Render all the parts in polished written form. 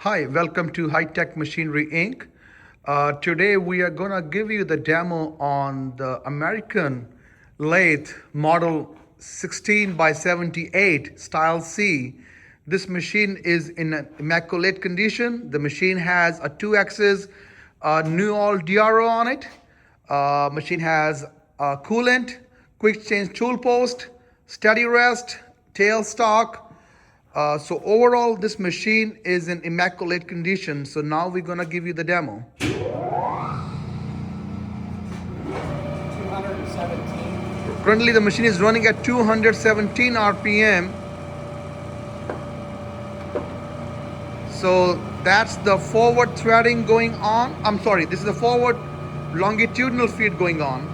Hi, welcome to High Tech Machinery Inc. Today we are going to give you the demo on the American lathe model 16 by 78 style C. This machine is in an immaculate condition. The machine has a 2-axis new all DRO on it. Machine has coolant, quick change tool post, steady rest, tail stock. So overall, this machine is in immaculate condition. So now we're gonna give you the demo. 217. Currently, the machine is running at 217 RPM. So that's the forward threading going on. I'm sorry, this is the forward longitudinal feed going on.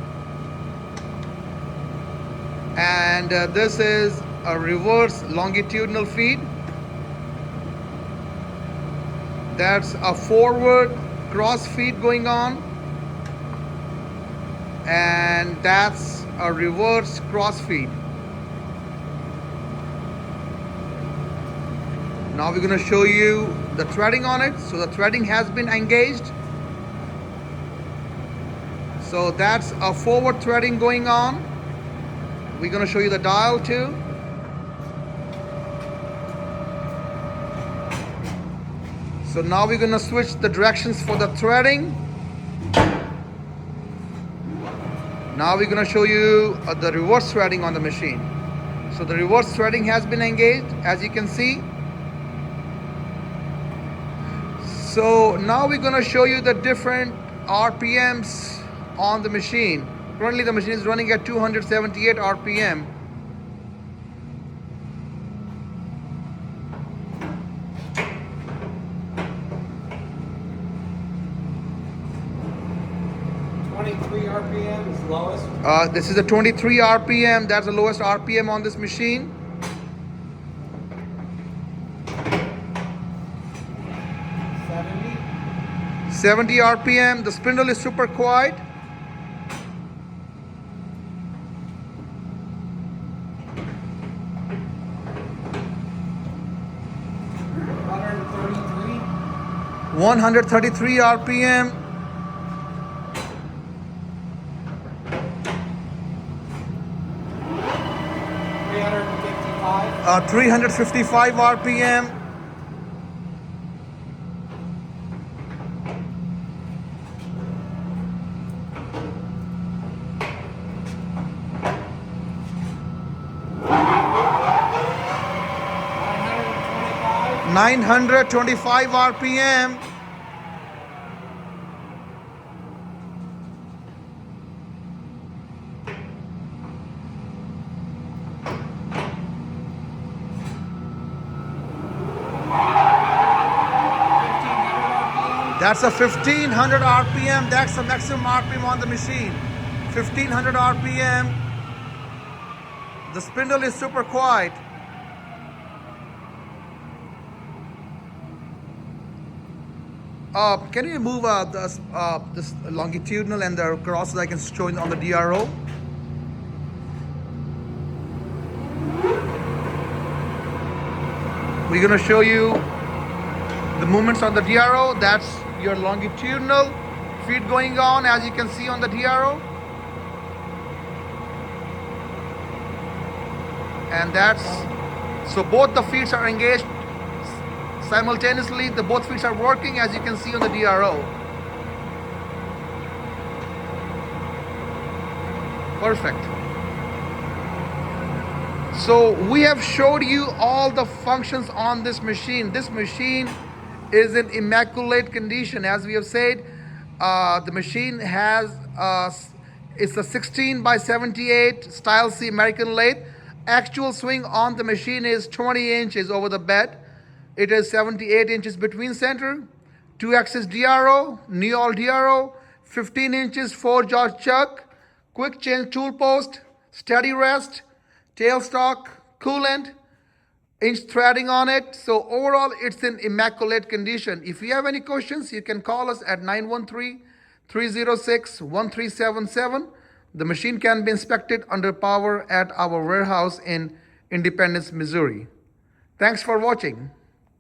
And this is a reverse longitudinal feed. That's a forward cross feed going on, and that's a reverse cross feed. Now we're going to show you the threading on it. So the threading has been engaged. So that's a forward threading going on. We're going to show you the dial too. So now we're going to switch the directions for the threading. Now we're going to show you the reverse threading on the machine. So the reverse threading has been engaged, as you can see. So now we're going to show you the different RPMs on the machine. Currently the machine is running at 278 RPM. RPM is lowest. This is a 23 RPM. That's the lowest RPM on this machine. 70 RPM. The spindle is super quiet. 133 RPM. 355 RPM. 925 RPM. 1500 RPM. That's a 1500 RPM. That's the maximum RPM on the machine. 1500 RPM. The spindle is super quiet. Can you move this longitudinal and the cross so I can show it on the DRO? We're going to show you the movements on the DRO. That's your longitudinal feed going on, as you can see on the DRO. And that's, so both the feeds are engaged simultaneously. The both feeds are working, as you can see on the DRO. Perfect. So we have showed you all the functions on this machine. This machine is in immaculate condition. As we have said, the machine has it's a 16 by 78 style C American lathe. Actual swing on the machine is 20 inches over the bed. It is 78 inches between center, 2-axis DRO, new all DRO, 15 inches 4-jaw chuck, quick change tool post, steady rest, tailstock, coolant, inch threading on it. So overall, it's in immaculate condition. If you have any questions, you can call us at 913-306-1377. The machine can be inspected under power at our warehouse in Independence, Missouri. Thanks for watching.